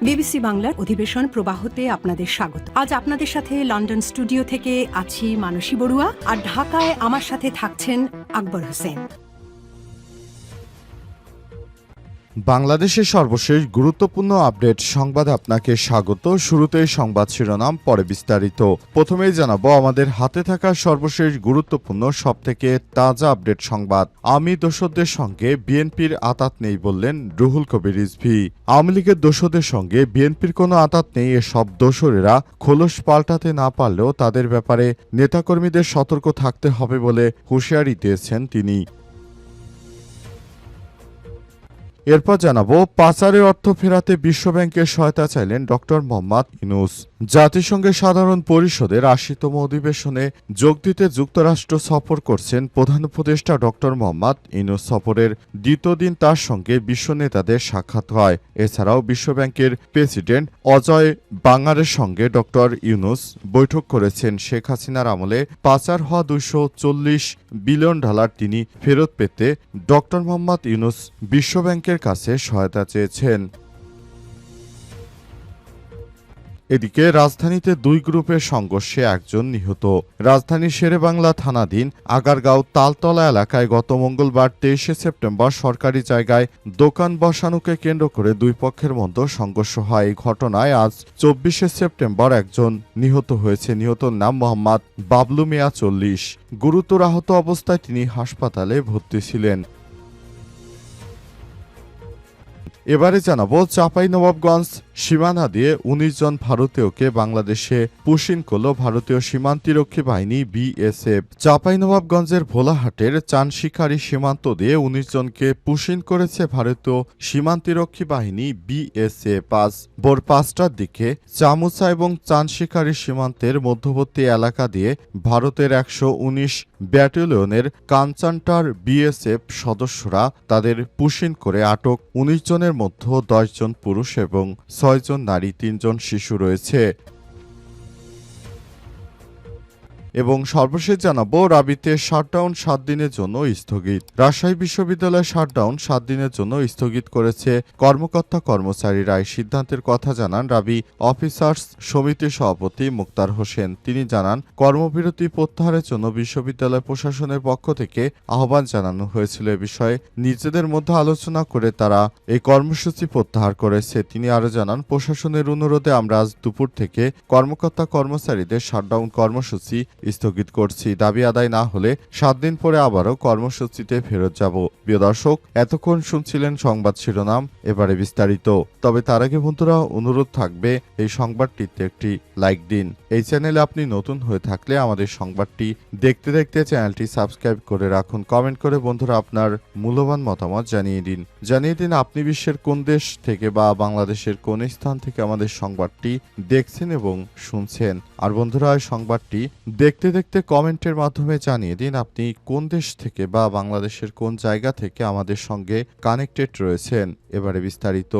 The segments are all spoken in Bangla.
বিবিসি বাংলার অধিবেশন প্রবাহতে আপনাদের স্বাগত। আজ আপনাদের সাথে লন্ডন স্টুডিও থেকে আছি মানসী বড়ুয়া, আর ঢাকায় আমার সাথে থাকছেন আকবর হোসেন। বাংলাদেশের সর্বশেষ গুরুত্বপূর্ণ আপডেট সংবাদ আপনাকে স্বাগত। শুরুতেই সংবাদ শিরোনাম, পরে বিস্তারিত। প্রথমেই জানাবো আমাদের হাতে থাকা সর্বশেষ গুরুত্বপূর্ণ সবথেকে তাজা আপডেট সংবাদ। আমি দোসরদের সঙ্গে বিএনপির আঁতাত নেই বললেন রুহুল কবির রিজভী। আওয়ামী লীগের দোসরদের সঙ্গে বিএনপির কোনো আঁতাত নেই। এসব দোসরেরা খোলস পাল্টাতে না পারলেও তাদের ব্যাপারে নেতাকর্মীদের সতর্ক থাকতে হবে বলে হুঁশিয়ারি দিয়েছেন তিনি। এরপর জানাবো পাচারের অর্থ ফেরাতে বিশ্বব্যাংকের সহায়তা চাইলেন ড মোহাম্মদ ইউনূস। জাতিসংঘের সাধারণ পরিষদের ৮০তম অধিবেশনে যোগ দিতে যুক্তরাষ্ট্র সফর করছেন প্রধান উপদেষ্টা ড মোহাম্মদ ইউনূস। সফরের দ্বিতীয় দিন তার সঙ্গে বিশ্ব নেতাদের সাক্ষাৎ হয়। এছাড়াও বিশ্বব্যাংকের প্রেসিডেন্ট অজয় বাঙ্গারের সঙ্গে ড ইউনূস বৈঠক করেছেন। শেখ হাসিনার আমলে পাচার হওয়া $240 বিলিয়ন তিনি ফেরত পেতে ড মোহাম্মদ ইউনূস বিশ্বব্যাংকের কাছে সহায়তা চেয়েছেন। এদিকে রাজধানীতে দুই গ্রুপের সংঘর্ষে একজন নিহত। রাজধানীর শেরেবাংলা থানাধীন আগারগাঁও তালতলা এলাকায় গত মঙ্গলবার ২৩শে সেপ্টেম্বর সরকারি জায়গায় দোকান বসানোকে কেন্দ্র করে দুই পক্ষের মধ্যে সংঘর্ষ হয়। এই ঘটনায় আজ ২৪শে সেপ্টেম্বর একজন নিহত হয়েছে। নিহতর নাম মোহাম্মদ বাবলু মিয়া ৪০। গুরুতর আহত অবস্থায় তিনি হাসপাতালে ভর্তি ছিলেন। এবারে জানাবো চাঁপাইনবাবগঞ্জ সীমানা দিয়ে ১৯ জন ভারতীয়কে বাংলাদেশে পুশিন করল ভারতীয় সীমান্তরক্ষী বাহিনী বিএসএফ। চাঁপাইনবাবগঞ্জের ভোলাহাটের চানশিকারি সীমান্ত দিয়ে ১৯ জনকে পুশিন করেছে ভারতীয় সীমান্তরক্ষী বাহিনী বিএসএফ। আজ ভোর ৫টার দিকে চামুচা এবং চানশিকারি সীমান্তের মধ্যবর্তী এলাকা দিয়ে ভারতের ১১৯ ব্যাটালিয়নের কাঞ্চানটার বিএসএফ সদস্যরা তাদের পুশিন করে আটক ১৯ জনের মধ্যে ১০ জন পুরুষ এবং ৬ জন নারী, ৩ জন শিশু রয়েছে। এবং সর্বশেষ জানাবো রাবিতে শাটডাউন ৭ দিনের জন্য স্থগিত। রাজশাহী বিশ্ববিদ্যালয় শাটডাউন ৭ দিনের জন্য স্থগিত করেছে কর্মকর্তা কর্মচারীরা। এই সিদ্ধান্তের কথা জানান রাবি অফিসার্স সমিতির সভাপতি মুক্তার হোসেন। তিনি জানান, কর্মবিরতি প্রত্যাহারের জন্য বিশ্ববিদ্যালয় প্রশাসনের পক্ষ থেকে আহ্বান জানানো হয়েছিল। এ বিষয়ে নিজেদের মধ্যে আলোচনা করে তারা এই কর্মসূচি প্রত্যাহার করেছে। তিনি আরও জানান, প্রশাসনের অনুরোধে আমরা আজ দুপুর থেকে কর্মকর্তা কর্মচারীদের শাটডাউন কর্মসূচি স্থগিত করছি। দাবি আদায় না হলে ৭ দিন পরে আবারও কর্মসূচিতে ফেরত যাব। প্রিয় দর্শক, এতক্ষণ শুনছিলেন সংবাদ শিরোনাম, এবারে বিস্তারিত। তবে তার আগে বন্ধুরা অনুরোধ থাকবে এই সংবাদটিতে একটি লাইক দিন। এই চ্যানেলে আপনি নতুন হয়ে থাকলে আমাদের সংবাদটি দেখতে দেখতে চ্যানেলটি সাবস্ক্রাইব করে রাখুন। কমেন্ট করে বন্ধুরা আপনার মূল্যবান মতামত জানিয়ে দিন আপনি বিশ্বের কোন দেশ থেকে বা বাংলাদেশের কোন স্থান থেকে আমাদের সংবাদটি দেখছেন এবং শুনছেন। আর বন্ধুরা এই সংবাদটি দেখতে দেখতে কমেন্টের মাধ্যমে জানিয়ে দিন আপনি কোন দেশ থেকে বা বাংলাদেশের কোন জায়গা থেকে আমাদের সঙ্গে কানেক্টেড রয়েছেন। এবারে বিস্তারিত।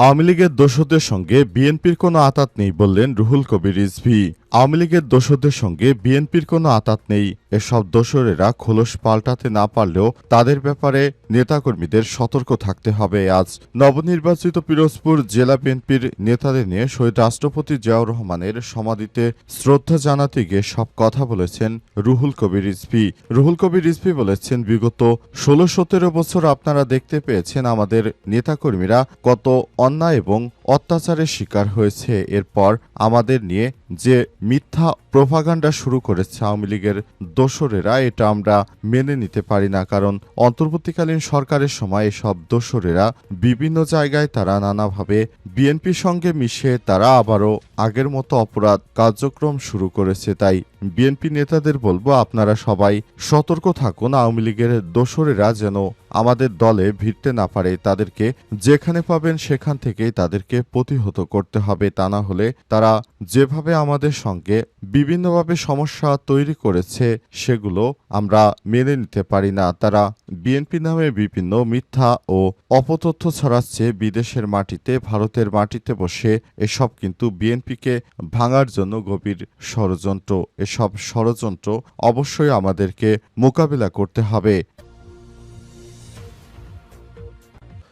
আওয়ামী লীগের দোসরদের সঙ্গে বিএনপির কোনো আঁতাত নেই বললেন রুহুল কবির রিজভী। আওয়ামী লীগের দোসরদের সঙ্গে বিএনপির কোনো আঁতাত নেই। এসব দোসরেরা খোলস পাল্টাতে না পারলেও তাদের ব্যাপারে নেতাকর্মীদের সতর্ক থাকতে হবে। আজ নবনির্বাচিত পিরোজপুর জেলা বিএনপির নেতাদের নিয়ে শহীদ রাষ্ট্রপতি জিয়াউর রহমানের সমাধিতে শ্রদ্ধা জানাতে গিয়ে সব কথা বলেছেন রুহুল কবির রিজভী। রুহুল কবির রিজভী বলেছেন, বিগত ১৬-১৭ বছর আপনারা দেখতে পেয়েছেন আমাদের নেতাকর্মীরা কত অন্যায় এবং অত্যাচারের শিকার হয়েছে। এরপর আমাদের নিয়ে যে মিথ্যা প্রোপাগান্ডা শুরু করেছে আওয়ামী লীগের দোসরেরা, এটা আমরা মেনে নিতে পারি না। কারণ অন্তর্বর্তীকালীন সরকারের সময় এসব দোসরেরা বিভিন্ন জায়গায় তারা নানাভাবে বিএনপির সঙ্গে মিশে তারা আবারও আগের মতো অপরাধ কার্যক্রম শুরু করেছে। তাই বিএনপি নেতাদের বলবো, আপনারা সবাই সতর্ক থাকুন। আওয়ামী লীগের দোসরেরা যেন আমাদের দলে ভিড়তে না পারে। তাদেরকে যেখানে পাবেন সেখান থেকেই তাদেরকে প্রতিহত করতে হবে। তা না হলে তারা যেভাবে আমাদের সঙ্গে বিভিন্নভাবে সমস্যা তৈরি করেছে সেগুলো আমরা মেনে নিতে পারি না। তারা বিএনপি নামে বিভিন্ন মিথ্যা ও অপতথ্য ছড়াচ্ছে বিদেশের মাটিতে, ভারতের মাটিতে বসে। এসব কিন্তু বিএনপিকে ভাঙার জন্য গভীর ষড়যন্ত্র। এসব ষড়যন্ত্র অবশ্যই আমাদেরকে মোকাবিলা করতে হবে।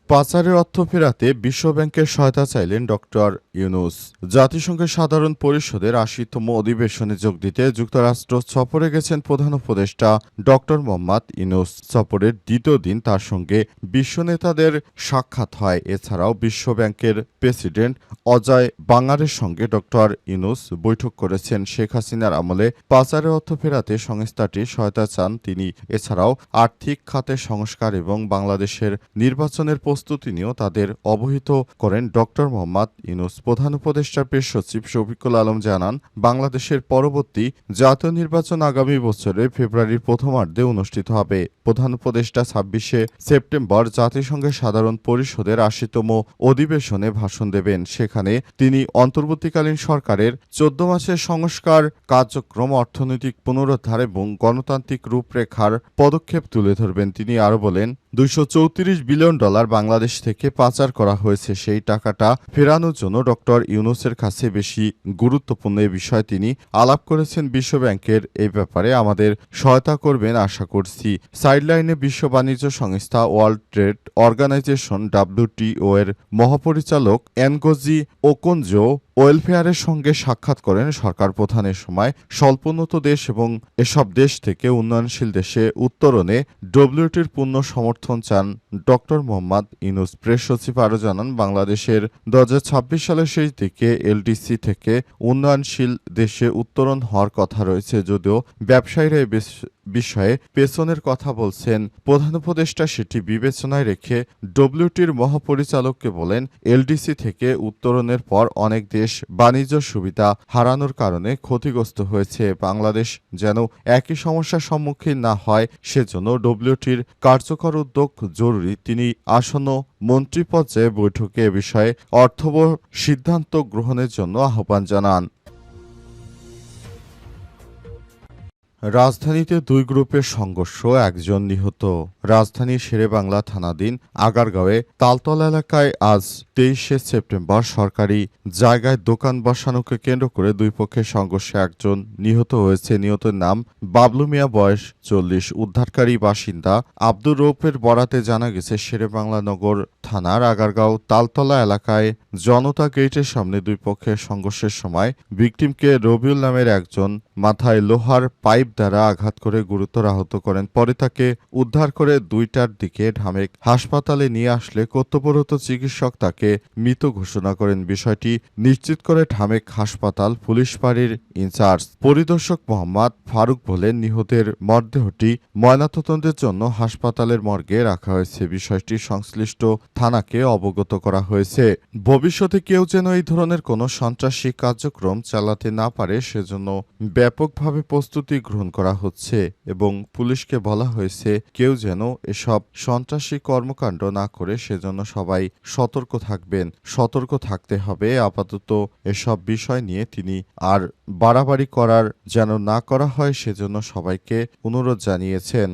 পাচারের অর্থ ফেরাতে বিশ্বব্যাংকের সহায়তা চাইলেন ডক্টর ইউনূস। জাতিসংঘের সাধারণ পরিষদের ৮০তম অধিবেশনে যোগ দিতে যুক্তরাষ্ট্র সফরে গেছেন প্রধান উপদেষ্টা ডক্টর মোহাম্মদ ইউনূস। সফরের দ্বিতীয় দিন তার সঙ্গে বিশ্ব নেতাদের সাক্ষাৎ হয়। এছাড়াও বিশ্বব্যাংকের প্রেসিডেন্ট অজয় বাঙ্গারের সঙ্গে ডক্টর ইউনূস বৈঠক করেছেন। শেখ হাসিনার আমলে পাচারের অর্থ ফেরাতে সংস্থাটি সহায়তা চান তিনি। এছাড়াও আর্থিক খাতে সংস্কার এবং বাংলাদেশের নির্বাচনের প্রস্তুতি নিয়েও তাদের অবহিত করেন ডক্টর মোহাম্মদ ইউনূস। প্রধান উপদেষ্টার প্রেস সচিব শফিকুল আলম জানান, বাংলাদেশের পরবর্তী জাতীয় নির্বাচন আগামী বছরের ফেব্রুয়ারির প্রথমার্ধে অনুষ্ঠিত হবে। প্রধান উপদেষ্টা ২৬শে সেপ্টেম্বর জাতিসংঘের সাধারণ পরিষদের ৮০তম অধিবেশনে ভাষণ দেবেন। সেখানে তিনি অন্তর্বর্তীকালীন সরকারের ১৪ মাসের সংস্কার কার্যক্রম, অর্থনৈতিক পুনরুদ্ধার এবং গণতান্ত্রিক রূপরেখার পদক্ষেপ তুলে ধরবেন। তিনি আরও বলেন, $২৩৪ বিলিয়ন বাংলাদেশ থেকে পাচার করা হয়েছে। সেই টাকাটা ফেরানোর জন্য ডক্টর ইউনূসের কাছে বেশি গুরুত্বপূর্ণ এ বিষয়ে তিনি আলাপ করেছেন। বিশ্বব্যাংকের এই ব্যাপারে আমাদের সহায়তা করবেন আশা করছি। সাইডলাইনে বিশ্ব বাণিজ্য সংস্থা, ওয়ার্ল্ড ট্রেড অর্গানাইজেশন WTO এর মহাপরিচালক এনগোজি ওকোনজো ওয়েলফেয়ারের সঙ্গে সাক্ষাৎ করেন সরকার প্রধানের সময়। স্বল্পোন্নত দেশ এবং এসব দেশ থেকে উন্নয়নশীল দেশে উত্তরণে ডব্লিউটির পূর্ণ সমর্থন চান ডক্টর মোহাম্মদ ইউনূস। প্রেস সচিব আরও জানান, বাংলাদেশের ২০২৬ সালের শেষ দিকে এলডিসি থেকে উন্নয়নশীল দেশে উত্তরণ হওয়ার কথা রয়েছে, যদিও ব্যবসায়ীরা এ বিষয়ে পেছনের কথা বলছেন। প্রধান উপদেষ্টা সেটি বিবেচনায় রেখে ডব্লিউটির মহাপরিচালককে বলেন, এলডিসি থেকে উত্তরণের পর অনেক দেশ বাণিজ্য সুবিধা হারানোর কারণে ক্ষতিগ্রস্ত হয়েছে। বাংলাদেশ যেন একই সমস্যার সম্মুখীন না হয় সেজন্য ডব্লিউটির কার্যকর উদ্যোগ জরুরি। তিনি আসন্ন মন্ত্রিপর্যায়ে বৈঠকে এ বিষয়ে অর্থবহ সিদ্ধান্ত গ্রহণের জন্য আহ্বান জানান। রাজধানীতে দুই গ্রুপের সংঘর্ষ, একজন নিহত। রাজধানীর শেরেবাংলা থানাধীন আগারগাঁওয়ে তালতলা এলাকায় আজ ২৩শে সেপ্টেম্বর সরকারি জায়গায় দোকান বসানোকে কেন্দ্র করে দুই পক্ষের সংঘর্ষে একজন নিহত হয়েছে। নিহতের নাম বাবলু মিয়া, বয়স ৪০। উদ্ধারকারী বাসিন্দা আব্দুর রৌফের বরাতে জানা গেছে, শেরেবাংলা নগর থানার আগারগাঁও তালতলা এলাকায় জনতা গেটের সামনে দুই পক্ষের সংঘর্ষের সময় ভিকটিমকে রবিউল নামের একজন মাথায় লোহার পাইপ দ্বারা আঘাত করে গুরুতর আহত করেন। পরে তাকে উদ্ধার করে ২টার দিকে ঢামেক হাসপাতালে নিয়ে আসলে কর্তব্যরত চিকিৎসক তাকে মৃত ঘোষণা করেন। বিষয়টি নিশ্চিত করে ঢামেক হাসপাতাল পুলিশ ফাঁড়ির ইনচার্জ পরিদর্শক মোহাম্মদ ফারুক বলেন, নিহতের মরদেহটি ময়নাতদন্তের জন্য হাসপাতালের মর্গে রাখা হয়েছে। বিষয়টি সংশ্লিষ্ট থানাকে অবগত করা হয়েছে। ভবিষ্যতে কেউ যেন এই ধরনের কোনো সন্ত্রাসী কার্যক্রম চালাতে না পারে সেজন্য ব্যাপকভাবে প্রস্তুতি গ্রহণ করা হচ্ছে এবং পুলিশকে বলা হয়েছে কেউ যেন এসব সন্ত্রাসী কর্মকাণ্ড না করে সেজন্য সবাই সতর্ক থাকবেন, সতর্ক থাকতে হবে। আপাতত এসব বিষয় নিয়ে তিনি আর বাড়াবাড়ি করার যেন না করা হয় সেজন্য সবাইকে অনুরোধ জানিয়েছেন।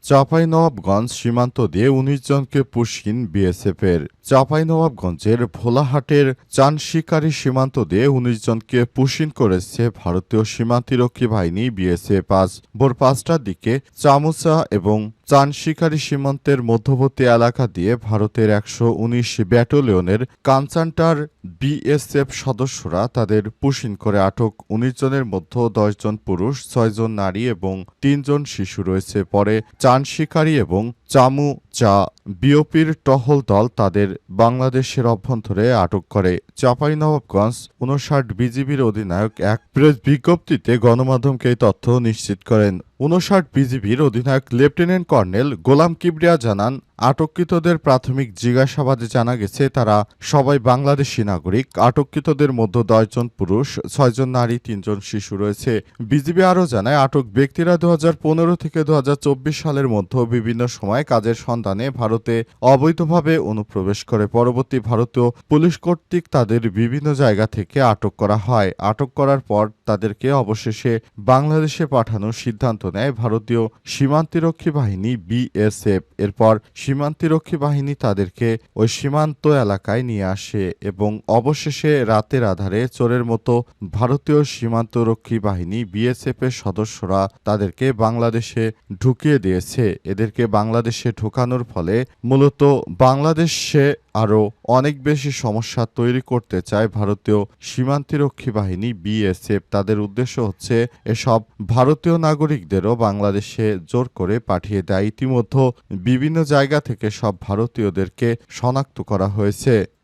চাঁপাইনবাবগঞ্জ সীমান্ত দিয়ে ১৯ জনকে পুশকিন বিএসএফের। চাঁপাইনবাবগঞ্জের ভোলাহাটের চানশিকারি সীমান্ত দিয়ে ১৯ জনকে পুশিন করেছে ভারতীয় সীমান্তরক্ষী বাহিনী বিএসএফ। আজ ভোর ৫টার দিকে চামুচা এবং চানশিকারি সীমান্তের মধ্যবর্তী এলাকা দিয়ে ভারতের ১১৯ ব্যাটালিয়নের কানচান্টার বিএসএফ সদস্যরা তাদের পুশিন করে। আটক ১৯ জনের মধ্যে ১০ জন পুরুষ, ৬ জন নারী এবং ৩ জন শিশু রয়েছে। পরে চানশিকারি এবং চামুচা বিওপির টহল দল তাদের বাংলাদেশের অভ্যন্তরে আটক করে। চাঁপাইনবাবগঞ্জ ৫৯ বিজিবির অধিনায়ক এক প্রেস বিজ্ঞপ্তিতে গণমাধ্যমকে এই তথ্য নিশ্চিত করেন। ৫৯ বিজিবির অধিনায়ক লেফটেন্যান্ট কর্নেল গোলাম কিবরিয়া জানান, আটককৃতদের প্রাথমিক জিজ্ঞাসাবাদে জানা গেছে তারা সবাই বাংলাদেশি নাগরিক। আটককৃতদের মধ্যে ১০ জন পুরুষ, ৬ জন নারী, ৩ জন শিশু রয়েছে। বিজিবি আরও জানায়, আটক ব্যক্তিরা ২০১৫ থেকে ২০২৪ সালের মধ্যে বিভিন্ন সময় সময় কাজের সন্ধানে ভারতে অবৈধভাবে অনুপ্রবেশ করে। পরবর্তী ভারতীয় পুলিশ কর্তৃক তাদের বিভিন্ন জায়গা থেকে আটক করা হয়। আটক করার পর তাদেরকে অবশেষে বাংলাদেশে পাঠানোর সিদ্ধান্ত নেয় ভারতীয় সীমান্তরক্ষী বাহিনী বিএসএফ। এরপর সীমান্তরক্ষী বাহিনী তাদেরকে ওই সীমান্ত এলাকায় নিয়ে আসে এবং অবশেষে রাতের আধারে চোরের মতো ভারতীয় সীমান্তরক্ষী বাহিনী বিএসএফ এর সদস্যরা তাদেরকে বাংলাদেশে ঢুকিয়ে দিয়েছে। এদেরকে বাংলাদেশে ঢোকানোর ফলে মূলত বাংলাদেশে আরও অনেক বেশি সমস্যা তৈরি করতে চায় ভারতীয় সীমান্তরক্ষী বাহিনী বিএসএফ। তাদের উদ্দেশ্য হচ্ছে এসব ভারতীয় নাগরিকদেরও বাংলাদেশে জোর করে পাঠিয়ে দেয়। ইতিমধ্যে বিভিন্ন জায়গা থেকে সব ভারতীয়দেরকে শনাক্ত করা হয়েছে।